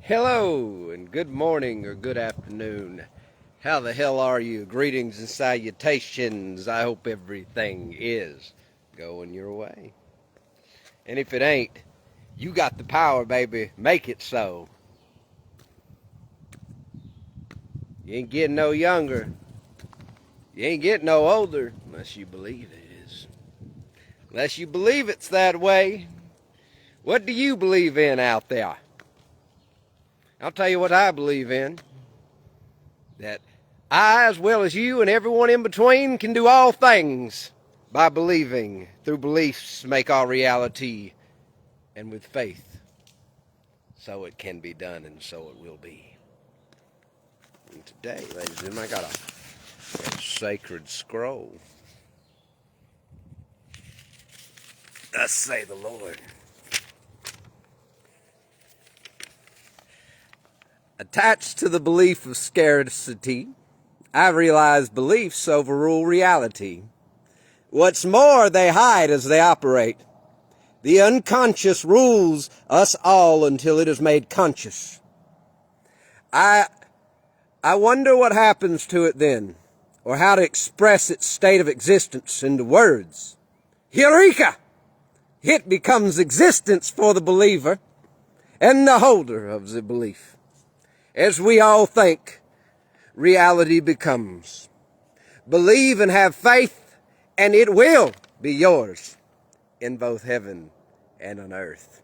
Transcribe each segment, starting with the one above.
Hello and good morning or good afternoon. How the hell are you? Greetings and salutations. I hope everything is going your way. And if it ain't, you got the power, baby. Make it so. You ain't getting no younger. You ain't getting no older unless you believe it is. Unless you believe it's that way. What do you believe in out there? I'll tell you what I believe in. That I, as well as you and everyone in between, can do all things by believing. Through beliefs make our reality, and with faith, so it can be done, and so it will be. And today, ladies and gentlemen, I got a sacred scroll. Thus say the Lord. Attached to the belief of scarcity, I realize beliefs overrule reality. What's more, they hide as they operate. The unconscious rules us all until it is made conscious. I wonder what happens to it then, or how to express its state of existence into words. Eureka! It becomes existence for the believer and the holder of the belief. As we all think, reality becomes. Believe and have faith, and it will be yours in both heaven and on earth.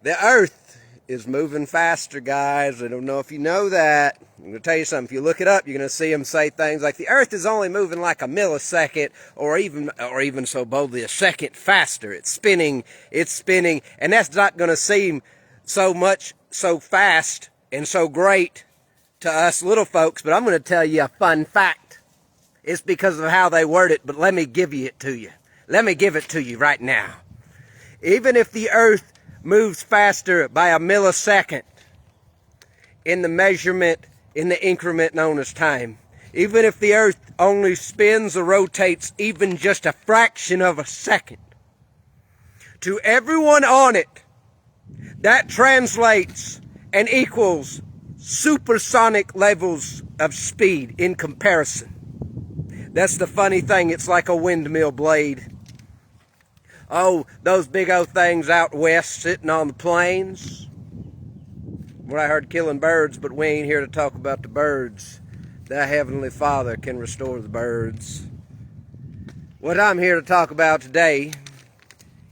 The earth is moving faster, guys. I don't know if you know that. I'm going to tell you something. If you look it up, you're going to see them say things like the earth is only moving like a millisecond or even so boldly a second faster. It's spinning, and that's not going to seem so fast and so great to us little folks, but I'm going to tell you a fun fact. It's because of how they word it, but let me give it to you. Let me give it to you right now. Even if the earth moves faster by a millisecond in the measurement, in the increment known as time, even if the earth only spins or rotates even just a fraction of a second, to everyone on it, that translates and equals supersonic levels of speed in comparison. That's the funny thing. It's like a windmill blade. Oh, those big old things out west sitting on the plains. What I heard killing birds, but we ain't here to talk about the birds. The Heavenly Father can restore the birds. What I'm here to talk about today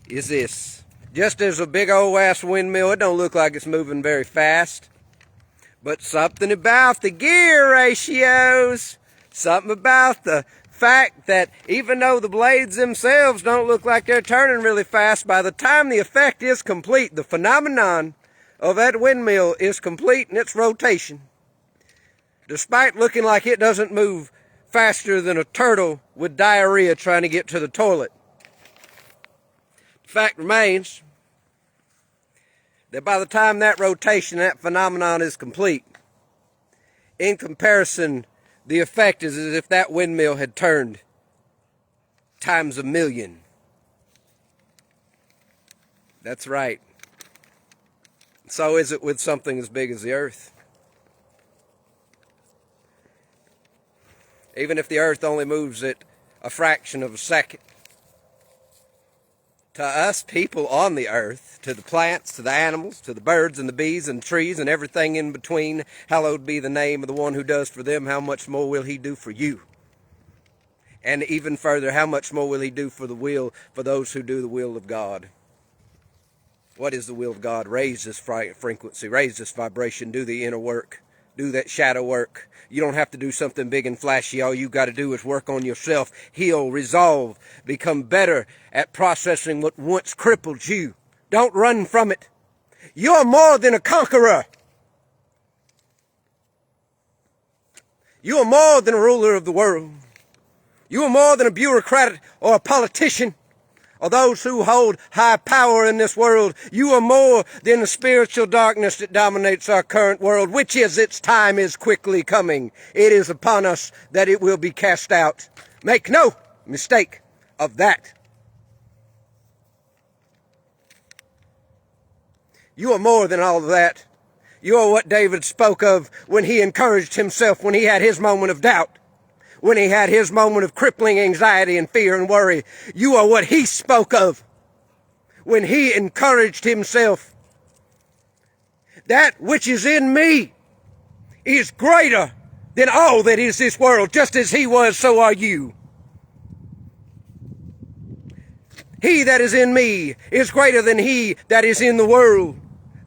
is this. Just as a big old ass windmill, it don't look like it's moving very fast. But something about the gear ratios, something about the fact that even though the blades themselves don't look like they're turning really fast, by the time the effect is complete, the phenomenon of that windmill is complete in its rotation. Despite looking like it doesn't move faster than a turtle with diarrhea trying to get to the toilet. The fact remains that by the time that rotation, that phenomenon is complete, in comparison, the effect is as if that windmill had turned times 1,000,000. That's right. So is it with something as big as the earth. Even if the earth only moves at a fraction of a second, to us people on the earth, to the plants, to the animals, to the birds and the bees and trees and everything in between, hallowed be the name of the one who does for them, how much more will he do for you? And even further, how much more will he do for those who do the will of God? What is the will of God? Raise this frequency, raise this vibration, do the inner work, do that shadow work. You don't have to do something big and flashy. All you got to do is work on yourself, heal, resolve, become better at processing what once crippled you. Don't run from it. You're more than a conqueror. You are more than a ruler of the world. You are more than a bureaucrat or a politician or those who hold high power in this world. You are more than the spiritual darkness that dominates our current world, which is its time is quickly coming. It is upon us that it will be cast out. Make no mistake of that. You are more than all of that. You are what David spoke of when he encouraged himself, when he had his moment of doubt, when he had his moment of crippling anxiety and fear and worry. You are what he spoke of when he encouraged himself. That which is in me is greater than all that is this world. Just as he was, so are you. He that is in me is greater than he that is in the world.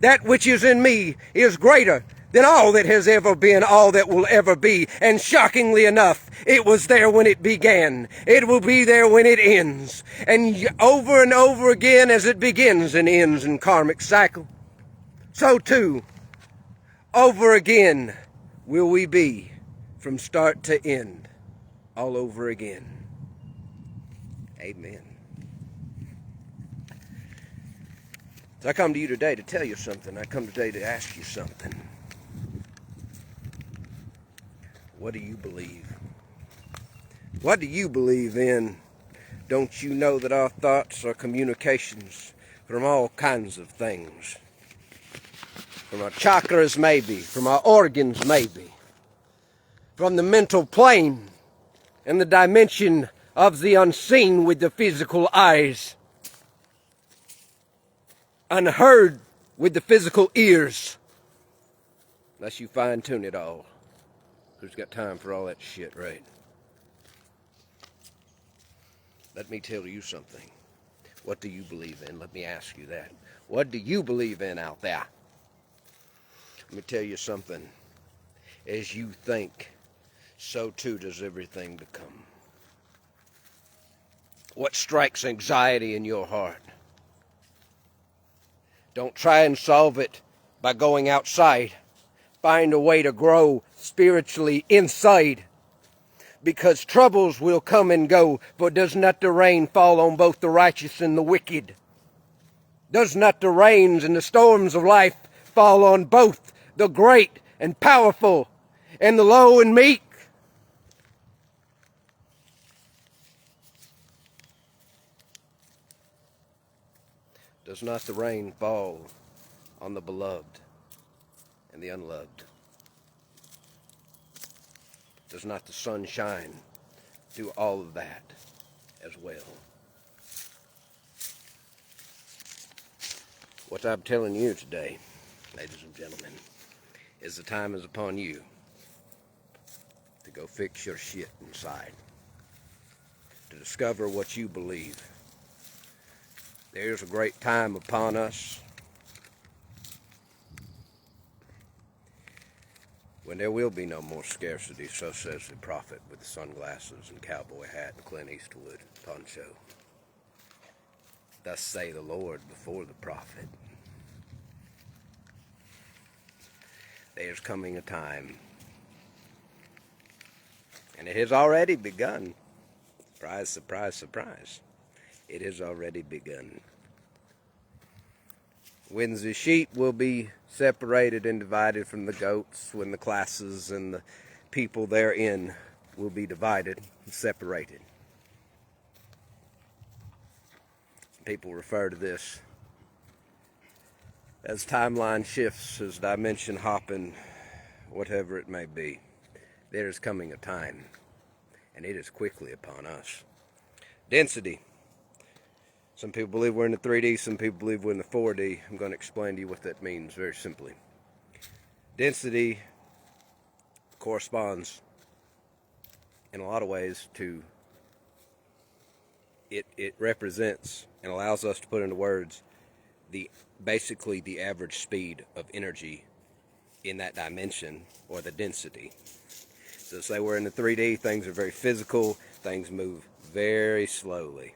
That which is in me is greater than all that has ever been, all that will ever be. And shockingly enough, it was there when it began. It will be there when it ends. And over again, as it begins and ends in karmic cycle, so too, over again will we be from start to end, all over again. Amen. So I come to you today to tell you something. I come today to ask you something. What do you believe? What do you believe in? Don't you know that our thoughts are communications from all kinds of things? From our chakras, maybe. From our organs, maybe. From the mental plane and the dimension of the unseen with the physical eyes. Unheard with the physical ears. Unless you fine-tune it all. Who's got time for all that shit, right? Let me tell you something. What do you believe in? Let me ask you that. What do you believe in out there? Let me tell you something. As you think, so too does everything become. What strikes anxiety in your heart? Don't try and solve it by going outside. Find a way to grow spiritually inside. Because troubles will come and go, but does not the rain fall on both the righteous and the wicked? Does not the rains and the storms of life fall on both the great and powerful and the low and meek? Does not the rain fall on the beloved and the unloved? Does not the sun shine do all of that as well? What I'm telling you today, ladies and gentlemen, is the time is upon you to go fix your shit inside, to discover what you believe. There's a great time upon us when there will be no more scarcity, so says the prophet with the sunglasses and cowboy hat and Clint Eastwood poncho. Thus say the Lord before the prophet. There's coming a time, and it has already begun. Surprise, surprise, surprise. It has already begun. When the sheep will be separated and divided from the goats, when the classes and the people therein will be divided and separated. People refer to this as timeline shifts, as dimension hopping, whatever it may be. There is coming a time, and it is quickly upon us. Density. Some people believe we're in the 3D, some people believe we're in the 4D. I'm going to explain to you what that means very simply. Density corresponds in a lot of ways to, it represents and allows us to put into words basically the average speed of energy in that dimension, or the density. So say we're in the 3D, things are very physical, things move very slowly.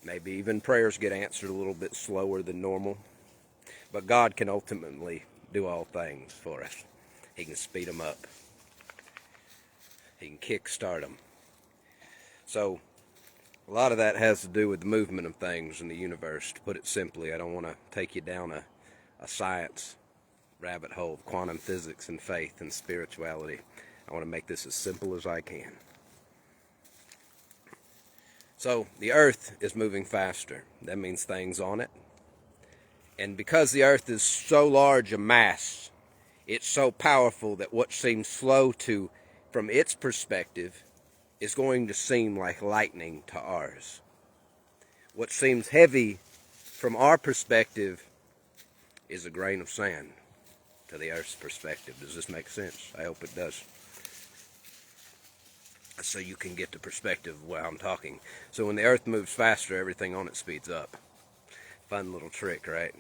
Maybe even prayers get answered a little bit slower than normal. But God can ultimately do all things for us. He can speed them up. He can kick-start them. So, a lot of that has to do with the movement of things in the universe. To put it simply, I don't want to take you down a science rabbit hole of quantum physics and faith and spirituality. I want to make this as simple as I can. So, the earth is moving faster. That means things on it And because the earth is so large a mass, it's so powerful that what seems slow to, from its perspective, is going to seem like lightning to ours. What seems heavy from our perspective is a grain of sand to the earth's perspective. Does this make sense? I hope it does. So you can get the perspective of what I'm talking. So when the earth moves faster, everything on it speeds up. Fun little trick, right?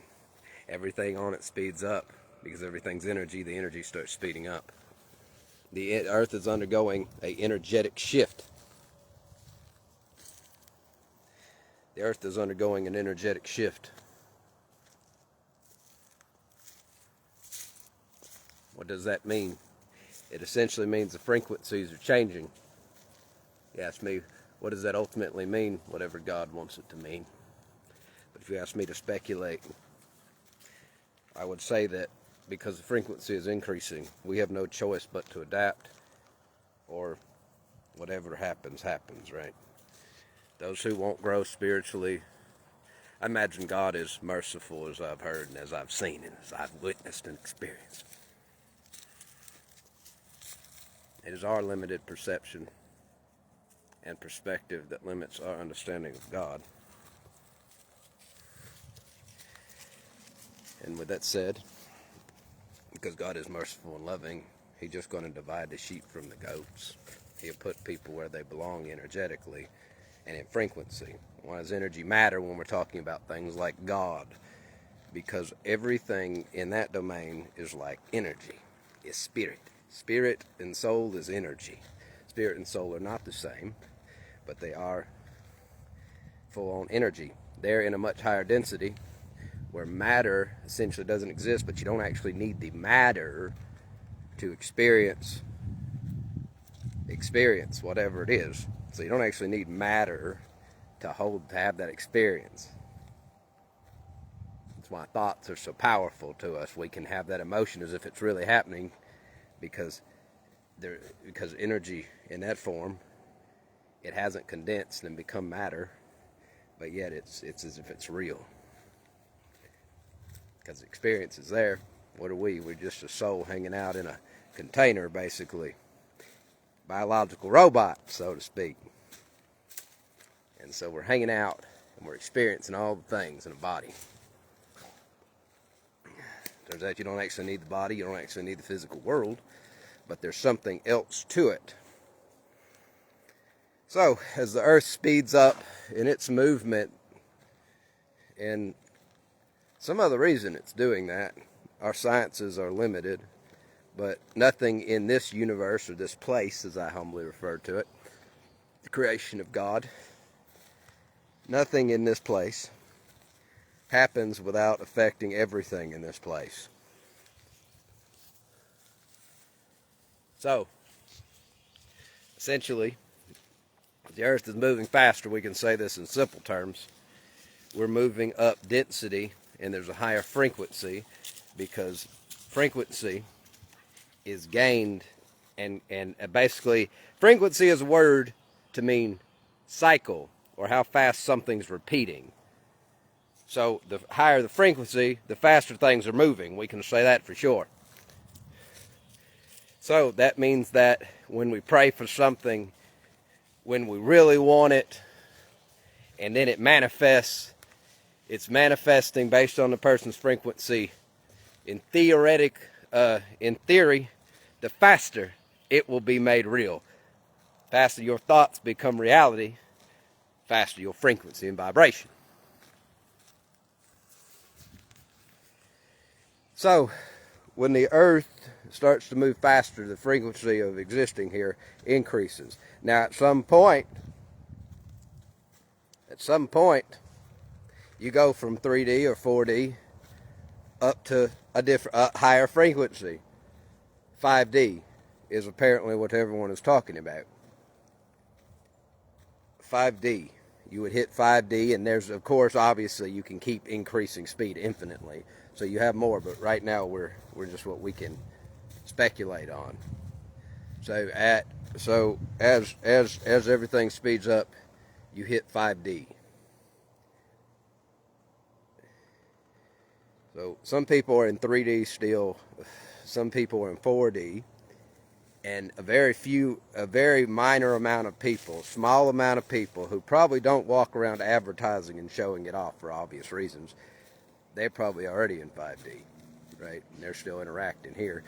Everything on it speeds up because everything's energy. The energy starts speeding up. The earth is undergoing an energetic shift. The earth is undergoing an energetic shift. What does that mean? It essentially means the frequencies are changing. You ask me, what does that ultimately mean? Whatever God wants it to mean. But if you ask me to speculate, I would say that because the frequency is increasing, we have no choice but to adapt, or whatever happens, happens, right? Those who won't grow spiritually, I imagine God is merciful, as I've heard and as I've seen and as I've witnessed and experienced. It is our limited perception and perspective that limits our understanding of God. And with that said, because God is merciful and loving, He's just going to divide the sheep from the goats. He'll put people where they belong energetically and in frequency. Why does energy matter when we're talking about things like God? Because everything in that domain is like energy. It's spirit. Spirit and soul is energy. Spirit and soul are not the same, but they are full-on energy. They're in a much higher density, where matter essentially doesn't exist, but you don't actually need the matter to experience whatever it is. So you don't actually need matter to have that experience. That's why thoughts are so powerful to us. We can have that emotion as if it's really happening, because energy in that form, it hasn't condensed and become matter, but yet it's as if it's real. Because the experience is there. What are we? We're just a soul hanging out in a container, basically. Biological robot, so to speak. And so we're hanging out and we're experiencing all the things in a body. Turns out you don't actually need the body, you don't actually need the physical world, but there's something else to it. So, as the earth speeds up in its movement, and some other reason it's doing that, our sciences are limited, but nothing in this universe, or this place, as I humbly refer to it, the creation of God, nothing in this place happens without affecting everything in this place. So, essentially, the earth is moving faster. We can say this in simple terms. We're moving up density, and there's a higher frequency, because frequency is gained, and basically frequency is a word to mean cycle, or how fast something's repeating. So the higher the frequency, the faster things are moving. We can say that for sure. So that means that when we pray for something, when we really want it, and then it manifests, it's manifesting based on the person's frequency. In theory, the faster it will be made real. Faster your thoughts become reality, faster your frequency and vibration. So, when the earth starts to move faster, the frequency of existing here increases. Now, at some point, you go from 3D or 4D up to a higher frequency. 5D is apparently what everyone is talking about. 5D. You would hit 5D, and there's, of course, obviously, you can keep increasing speed infinitely. So you have more, but right now we're just what we can speculate on. So as everything speeds up, you hit 5D. So some people are in 3D still, some people are in 4D, and a very minor amount of people, small amount of people who probably don't walk around advertising and showing it off for obvious reasons, they're probably already in 5D, right? And they're still interacting here.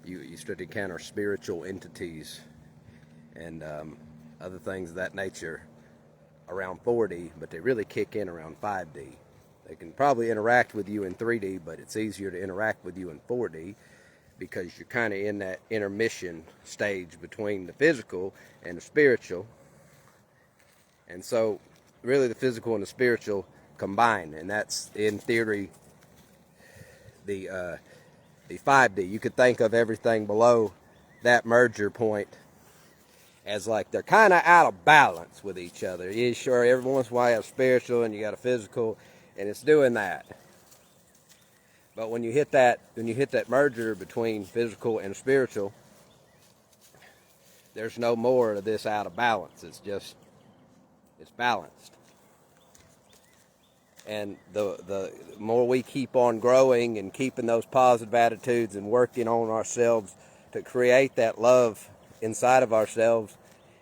You start to encounter spiritual entities and other things of that nature around 4D, but they really kick in around 5D. They can probably interact with you in 3D, but it's easier to interact with you in 4D because you're kind of in that intermission stage between the physical and the spiritual. And so really the physical and the spiritual combine, and that's in theory the 5D. You could think of everything below that merger point as like they're kind of out of balance with each other. Yeah, sure, every once in a while you have spiritual and you got a physical, and it's doing that. But when you hit that merger between physical and spiritual, there's no more of this out of balance. It's balanced. And the more we keep on growing and keeping those positive attitudes and working on ourselves to create that love inside of ourselves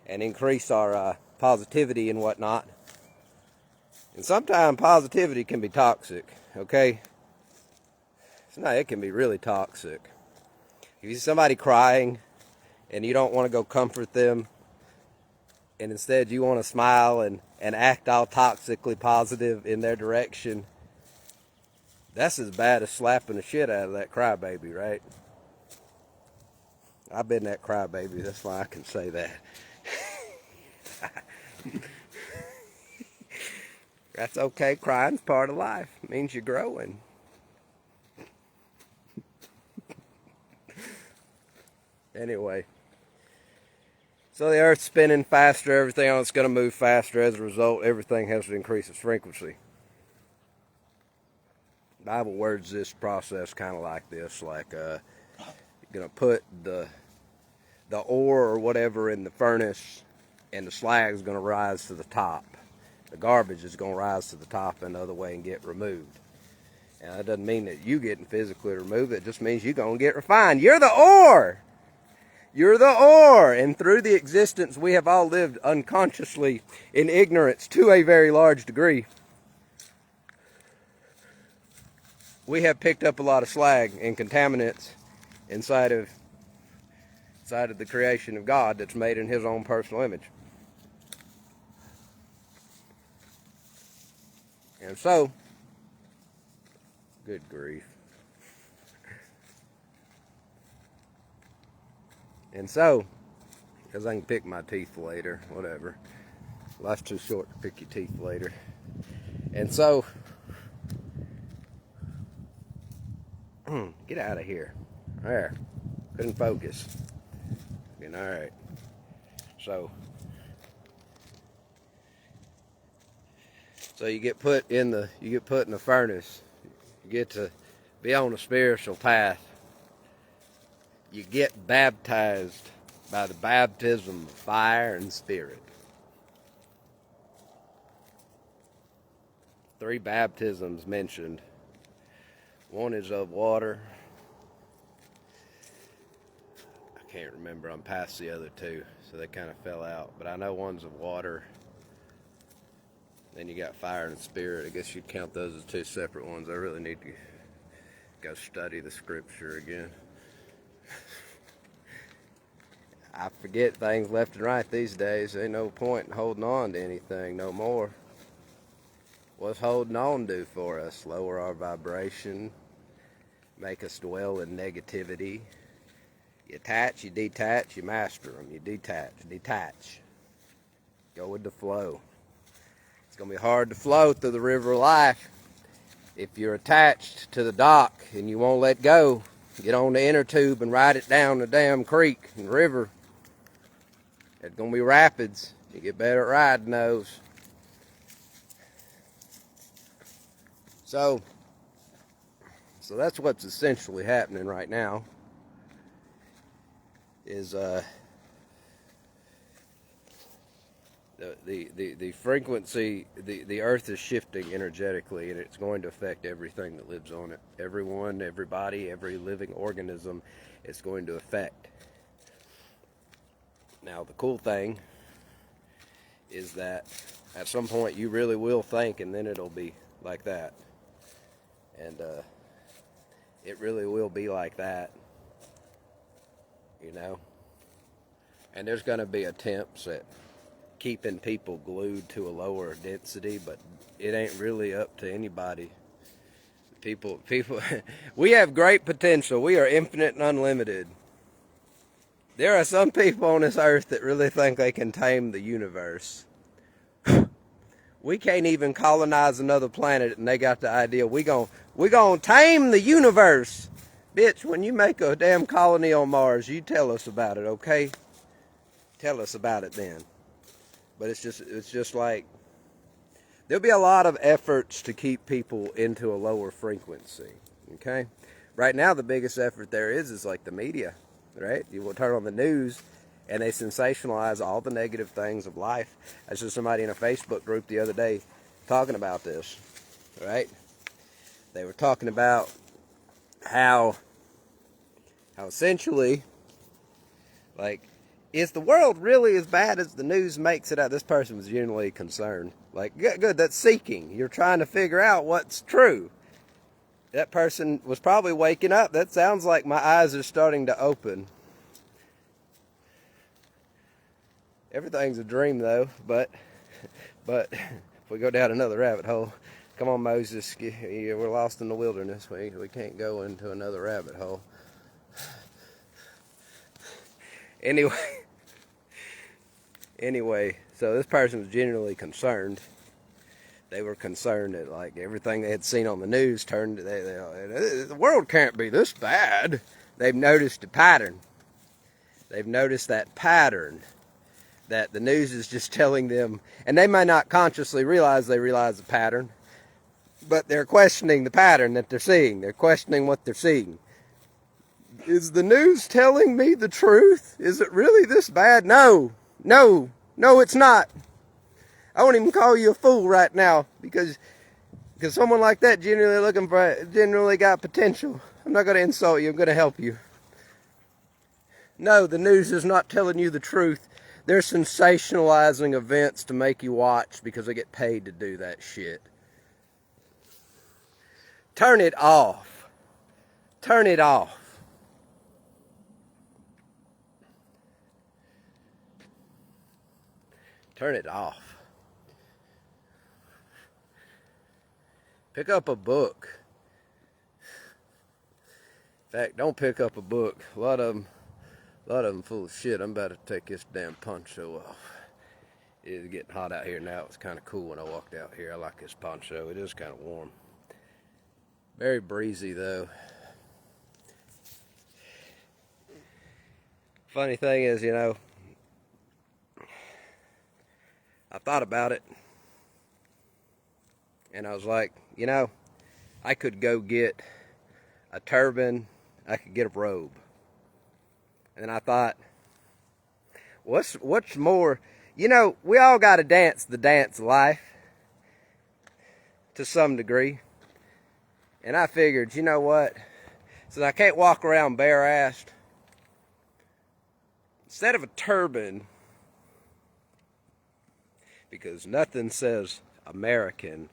and increase our positivity and whatnot. And sometimes positivity can be toxic, okay? It can be really toxic. If you see somebody crying and you don't want to go comfort them, and instead you want to smile and act all toxically positive in their direction, that's as bad as slapping the shit out of that crybaby, right? I've been that crybaby, that's why I can say that. That's okay, crying's part of life. It means you're growing. Anyway. So the Earth's spinning faster, everything else is going to move faster. As a result, everything has to increase its frequency. The Bible words this process kind of like this, like you're going to put the ore or whatever in the furnace, and the slag is going to rise to the top. The garbage is going to rise to the top and the other way and get removed. And that doesn't mean that you getting physically removed. It just means you're going to get refined. You're the ore. You're the ore, and through the existence we have all lived unconsciously in ignorance to a very large degree. We have picked up a lot of slag and contaminants inside of the creation of God that's made in His own personal image. And so, good grief. And so, because I can pick my teeth later, whatever. Life's too short to pick your teeth later. And so, get out of here. There. Couldn't focus. All right. So you get put in the furnace. You get to be on a spiritual path. You get baptized by the baptism of fire and spirit. 3 baptisms mentioned. One is of water. I can't remember. I'm past the other 2, so they kind of fell out. But I know one's of water. Then you got fire and spirit. I guess you'd count those as 2 separate ones. I really need to go study the scripture again. I forget things left and right these days. Ain't no point in holding on to anything no more. What's holding on do for us? Lower our vibration, make us dwell in negativity. You attach, you detach, you master them. You detach. Go with the flow. It's going to be hard to flow through the river of life if you're attached to the dock and you won't let go. Get on the inner tube and ride it down the damn creek and river. It's going to be rapids. You get better at riding those. So that's what's essentially happening right now. Is The frequency, the earth is shifting energetically, and it's going to affect everything that lives on it. Everyone, everybody, every living organism, it's going to affect. Now, the cool thing is that at some point you really will think, and then it'll be like that. And it really will be like that, you know. And there's going to be attempts at keeping people glued to a lower density, but it ain't really up to anybody. People, we have great potential. We are infinite and unlimited. There are some people on this earth that really think they can tame the universe. We can't even colonize another planet, and they got the idea we gonna tame the universe. Bitch, when you make a damn colony on Mars, you tell us about it, okay? Tell us about it then. But it's just like, there'll be a lot of efforts to keep people into a lower frequency, okay? Right now, the biggest effort there is like the media, right? You will turn on the news, and they sensationalize all the negative things of life. I saw somebody in a Facebook group the other day talking about this, right? They were talking about how essentially, like, is the world really as bad as the news makes it out? This person was genuinely concerned. Like, good, that's seeking. You're trying to figure out what's true. That person was probably waking up. That sounds like my eyes are starting to open. Everything's a dream, though, but if we go down another rabbit hole, come on, Moses, we're lost in the wilderness. We can't go into another rabbit hole. Anyway, so this person was genuinely concerned. They were concerned that, like, everything they had seen on the news the world can't be this bad. They've noticed a pattern. They've noticed that pattern that the news is just telling them, and they may not consciously realize the pattern, but they're questioning the pattern that they're seeing. They're questioning what they're seeing. Is the news telling me the truth? Is it really this bad? No, it's not. I won't even call you a fool right now because someone like that genuinely got potential. I'm not going to insult you. I'm going to help you. No, the news is not telling you the truth. They're sensationalizing events to make you watch because they get paid to do that shit. Turn it off. Turn it off. Turn it off. Pick up a book. In fact, don't pick up a book. A lot of them full of shit. I'm about to take this damn poncho off. It is getting hot out here now. It was kind of cool when I walked out here. I like this poncho. It is kind of warm. Very breezy, though. Funny thing is, you know, I thought about it, and I was like, you know, I could go get a turban, I could get a robe. And then I thought, what's more, you know, we all got to dance the dance of life to some degree. And I figured, you know what, since I can't walk around bare-assed, instead of a turban, because nothing says American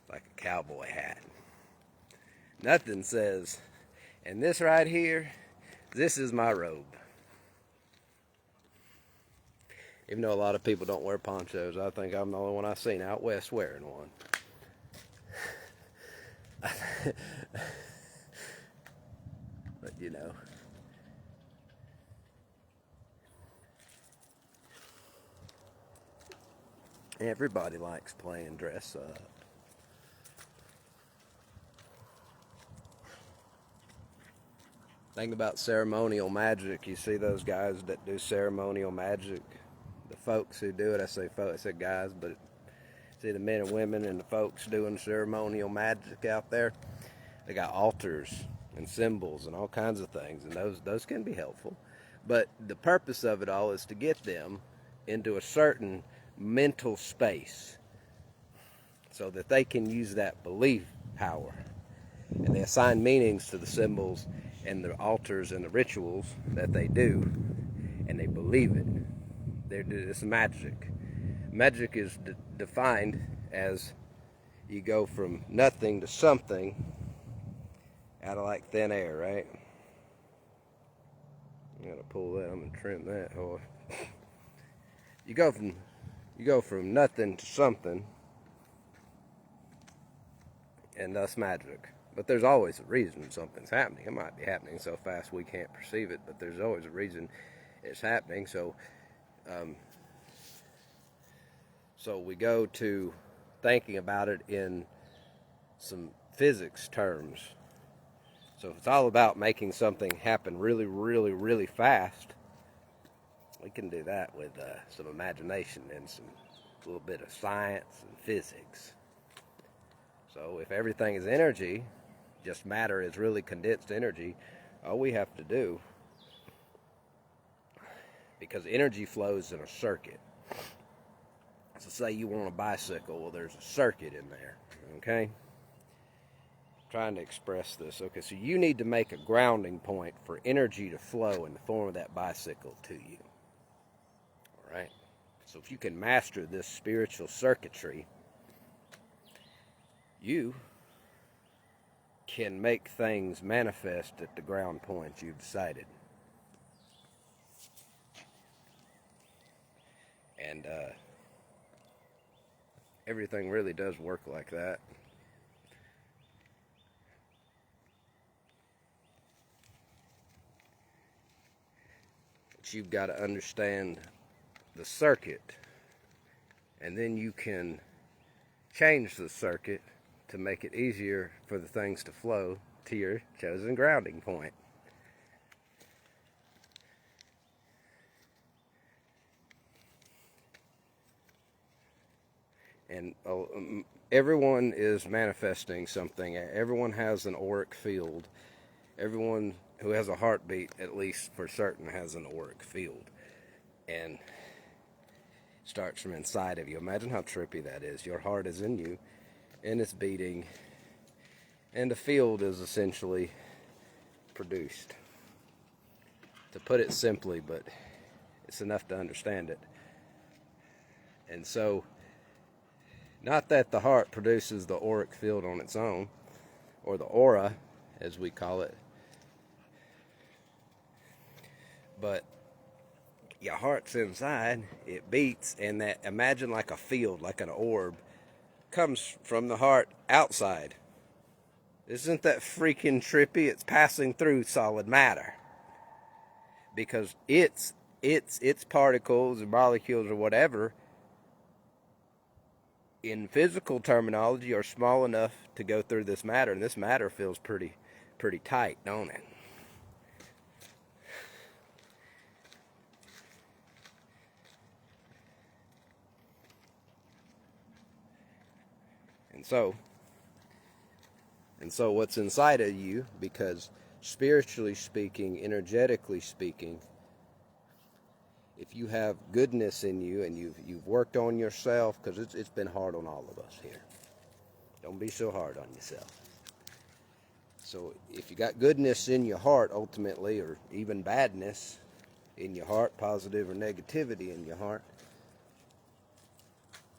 like a cowboy hat. Nothing says, and this right here, this is my robe. Even though a lot of people don't wear ponchos, I think I'm the only one I've seen out west wearing one. But, you know. Everybody likes playing dress up. Think about ceremonial magic. You see those guys that do ceremonial magic. The folks who do it, I say guys, but see the men and women and the folks doing ceremonial magic out there. They got altars and symbols and all kinds of things, and those can be helpful. But the purpose of it all is to get them into a certain mental space so that they can use that belief power. And they assign meanings to the symbols and the altars and the rituals that they do, and they believe it. It's magic. Magic is defined as you go from nothing to something out of like thin air, right? I'm gonna pull that. I'm gonna trim that. Oh, you go from nothing to something, and thus magic. But there's always a reason something's happening. It might be happening so fast we can't perceive it, but there's always a reason it's happening. So we go to thinking about it in some physics terms. So if it's all about making something happen really, really, really fast, we can do that with some imagination and a little bit of science and physics. So if everything is energy, just matter is really condensed energy, all we have to do, because energy flows in a circuit. So say you want a bicycle, well, there's a circuit in there, okay? Trying to express this. Okay, so you need to make a grounding point for energy to flow in the form of that bicycle to you. All right? So if you can master this spiritual circuitry, you can make things manifest at the ground points you've decided. And everything really does work like that. But you've got to understand the circuit, and then you can change the circuit to make it easier for the things to flow to your chosen grounding point. And everyone is manifesting something. Everyone has an auric field. Everyone who has a heartbeat, at least for certain, has an auric field. And it starts from inside of you. Imagine how trippy that is. Your heart is in you, and it's beating, and the field is essentially produced. To put it simply, but it's enough to understand it. And so, not that the heart produces the auric field on its own, or the aura, as we call it, but your heart's inside, it beats, and that, imagine like a field, like an orb, comes from the heart outside. Isn't that freaking trippy? It's passing through solid matter. Because its particles or molecules or whatever, in physical terminology, are small enough to go through this matter, and this matter feels pretty tight, don't it? And so what's inside of you, because spiritually speaking, energetically speaking, if you have goodness in you and you've worked on yourself, because it's been hard on all of us here. Don't be so hard on yourself. So if you got goodness in your heart ultimately, or even badness in your heart, positive or negativity in your heart,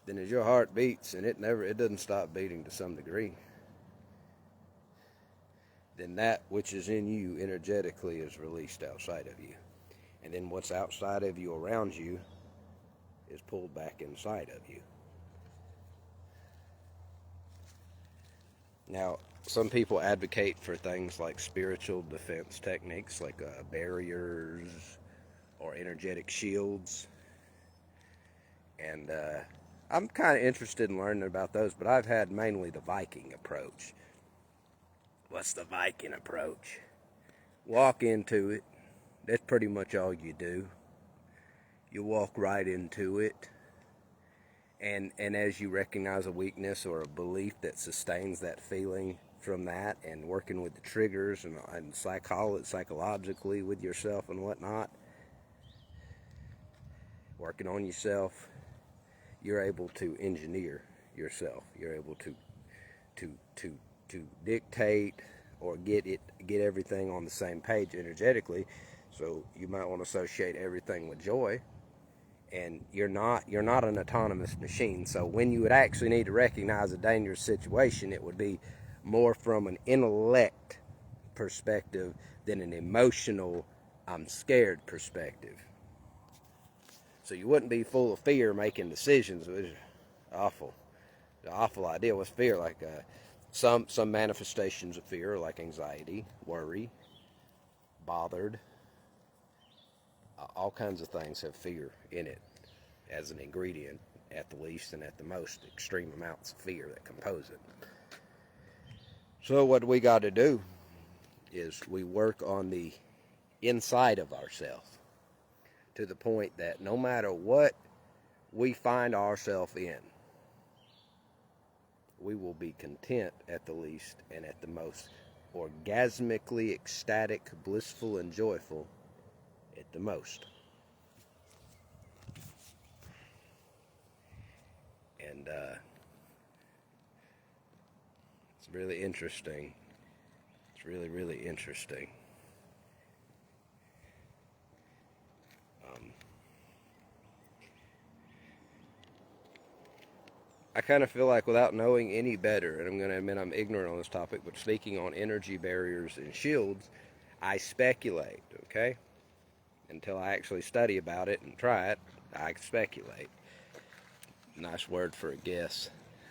then as your heart beats, and it doesn't stop beating to some degree, then that which is in you energetically is released outside of you. And then what's outside of you around you is pulled back inside of you. Now, some people advocate for things like spiritual defense techniques, like barriers or energetic shields. And I'm kind of interested in learning about those, but I've had mainly the Viking approach. What's the Viking approach? Walk into it. That's pretty much all you do. You walk right into it. And as you recognize a weakness or a belief that sustains that feeling from that, and working with the triggers and psychologically with yourself and whatnot, working on yourself, you're able to engineer yourself. You're able to to to dictate or get everything on the same page energetically. So you might want to associate everything with joy. And you're not an autonomous machine. So when you would actually need to recognize a dangerous situation, it would be more from an intellect perspective than an emotional I'm scared perspective. So you wouldn't be full of fear making decisions, which is awful. The awful idea was fear, like some manifestations of fear, like anxiety, worry, bothered. All kinds of things have fear in it as an ingredient, at the least and at the most, extreme amounts of fear that compose it. So what we got to do is we work on the inside of ourselves to the point that no matter what we find ourselves in, we will be content at the least and at the most, orgasmically ecstatic, blissful, and joyful at the most. And it's really interesting. It's really, really interesting. I kind of feel like without knowing any better, and I'm going to admit I'm ignorant on this topic, but speaking on energy barriers and shields, I speculate, okay? Until I actually study about it and try it, I speculate. Nice word for a guess.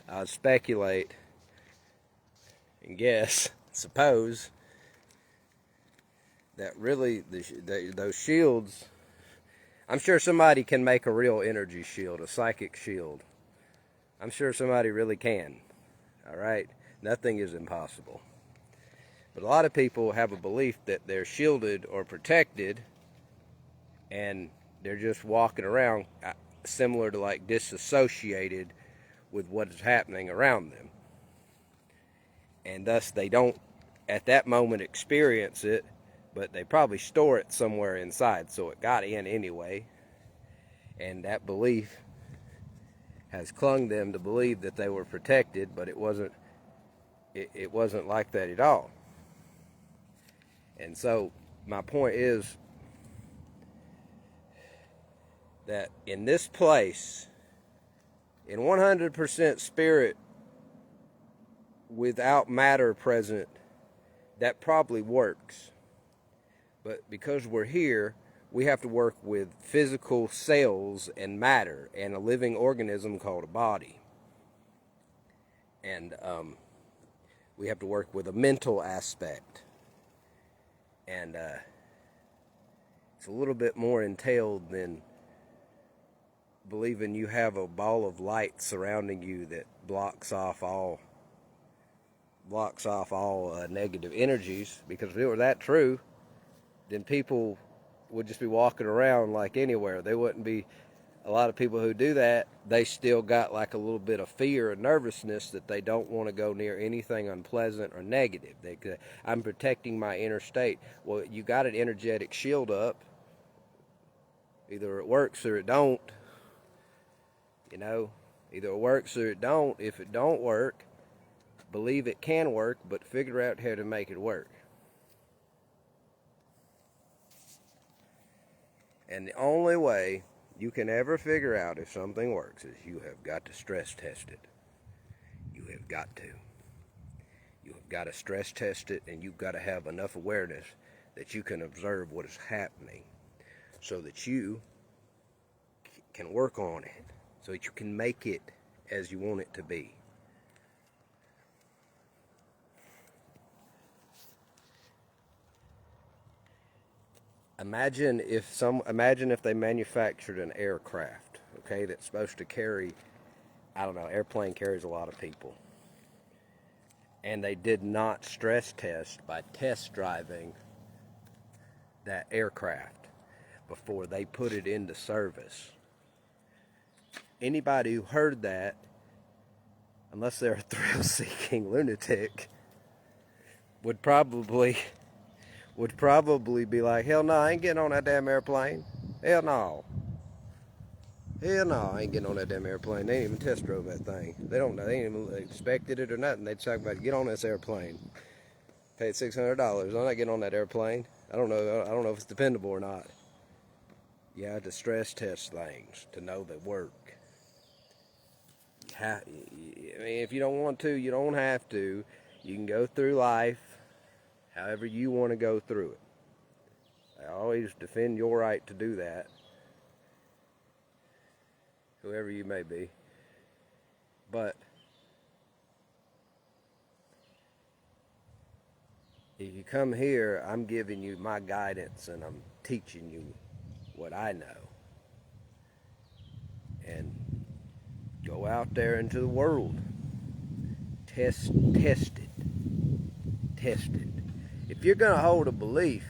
I speculate and guess, suppose, that really those shields, I'm sure somebody can make a real energy shield, a psychic shield. I'm sure somebody really can, all right? Nothing is impossible. But a lot of people have a belief that they're shielded or protected, and they're just walking around similar to like disassociated with what is happening around them. And thus they don't at that moment experience it, but they probably store it somewhere inside, so it got in anyway. And that belief has clung them to believe that they were protected, but it wasn't like that at all. And so my point is that in this place, in 100% spirit without matter present, that probably works. But because we're here, we have to work with physical cells and matter and a living organism called a body. And we have to work with a mental aspect. And it's a little bit more entailed than believing you have a ball of light surrounding you that blocks off all negative energies. Because if it were that true, then people would just be walking around like anywhere. They wouldn't be, a lot of people who do that, they still got like a little bit of fear and nervousness that they don't want to go near anything unpleasant or negative. I'm protecting my inner state. Well, you got an energetic shield up. Either it works or it don't. You know, either it works or it don't. If it don't work, believe it can work, but figure out how to make it work. And the only way you can ever figure out if something works is you have got to stress test it. You have got to. You have got to stress test it, and you've got to have enough awareness that you can observe what is happening so that you can work on it, so that you can make it as you want it to be. Imagine if they manufactured an aircraft, okay, that's supposed to carry, I don't know, airplane carries a lot of people. And they did not stress test by test driving that aircraft before they put it into service. Anybody who heard that, unless they're a thrill-seeking lunatic, would probably be like, hell no, I ain't getting on that damn airplane. Hell no. Hell no, I ain't getting on that damn airplane. They ain't even test drove that thing. They don't know. They ain't even expected it or nothing. They talk about get on this airplane. Paid $600. I'm not getting on that airplane. I don't know. I don't know if it's dependable or not. You have to stress test things to know they work. I mean, if you don't want to, you don't have to. You can go through life however you want to go through it. I always defend your right to do that, whoever you may be. But if you come here, I'm giving you my guidance and I'm teaching you what I know. And go out there into the world. Test it. Test it. If you're going to hold a belief,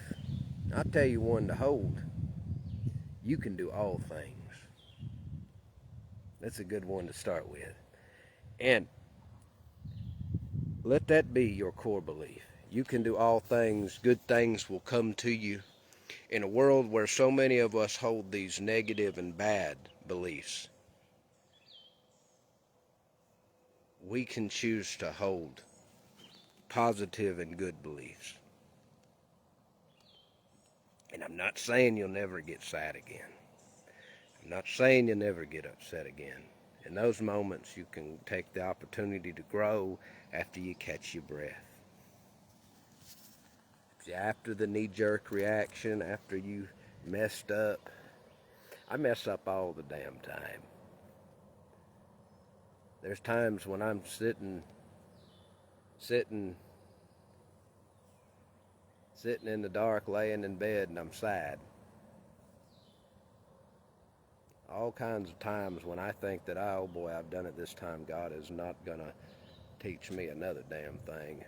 I'll tell you one to hold. You can do all things. That's a good one to start with. And let that be your core belief. You can do all things. Good things will come to you. In a world where so many of us hold these negative and bad beliefs, we can choose to hold positive and good beliefs. And I'm not saying you'll never get sad again. I'm not saying you'll never get upset again. In those moments, you can take the opportunity to grow after you catch your breath. After the knee-jerk reaction, after you messed up, I mess up all the damn time. There's times when I'm sitting in the dark, laying in bed, and I'm sad. All kinds of times when I think that, oh boy, I've done it this time, God is not gonna teach me another damn thing.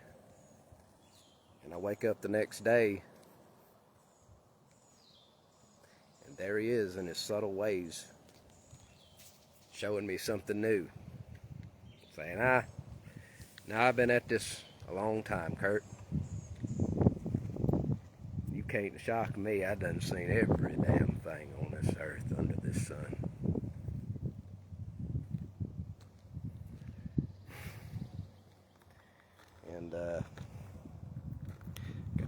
And I wake up the next day, and there he is in his subtle ways, showing me something new. Saying, now I've been at this a long time, Kurt. You can't shock me. I done seen every damn thing on this earth under this sun. And got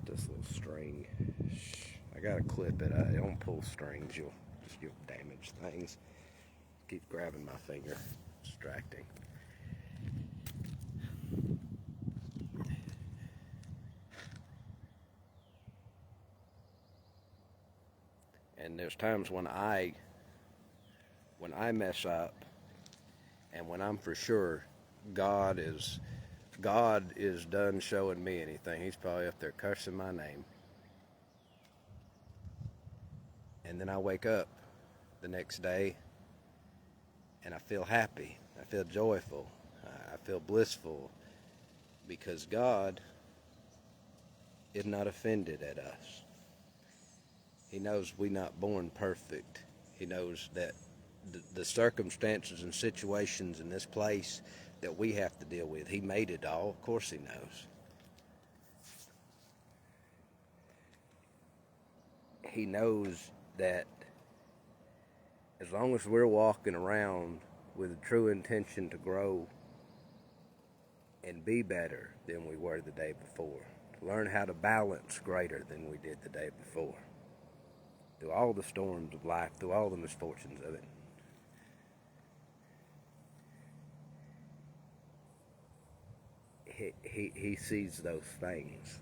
this little string. I gotta clip it. I don't pull strings. You'll damage things. Keep grabbing my finger. Distracting. And there's times when I mess up, and when I'm for sure God is done showing me anything. He's probably up there cursing my name. And then I wake up the next day and I feel happy. I feel joyful. I feel blissful because God is not offended at us. He knows we're not born perfect. He knows that the circumstances and situations in this place that we have to deal with, He made it all. Of course He knows. He knows that as long as we're walking around with a true intention to grow and be better than we were the day before, to learn how to balance greater than we did the day before, through all the storms of life, through all the misfortunes of it, he sees those things.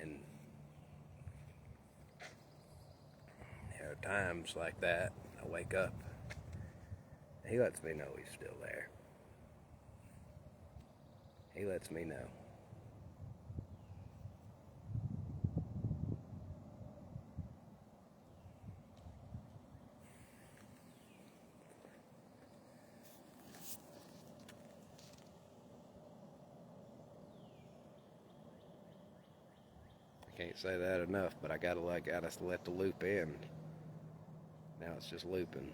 And there are times like that, I wake up, He lets me know He's still there. He lets me know. I can't say that enough, but I gotta let the loop in. Now it's just looping.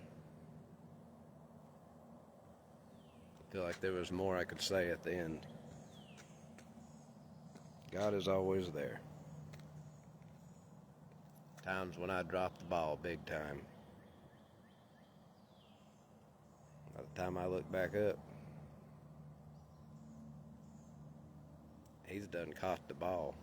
I feel like there was more I could say at the end. God is always there. Times when I drop the ball big time. By the time I look back up, he's done caught the ball.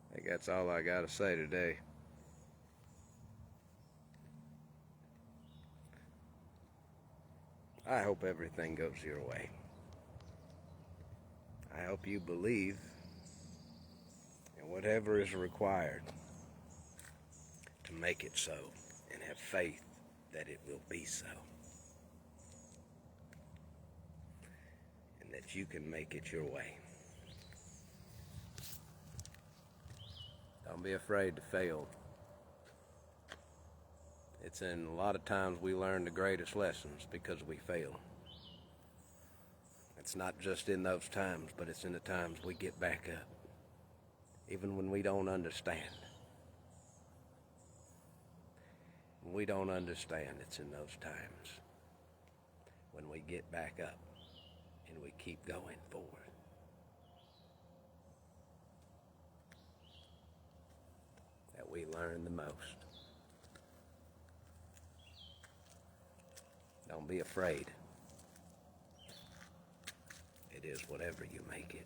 I think that's all I got to say today. I hope everything goes your way. I hope you believe in whatever is required to make it so, and have faith that it will be so. And that you can make it your way. Don't be afraid to fail. It's in a lot of times we learn the greatest lessons because we fail. It's not just in those times, but it's in the times we get back up. Even when we don't understand. When we don't understand, it's in those times when we get back up and we keep going forward. That we learn the most. Don't be afraid. It is whatever you make it.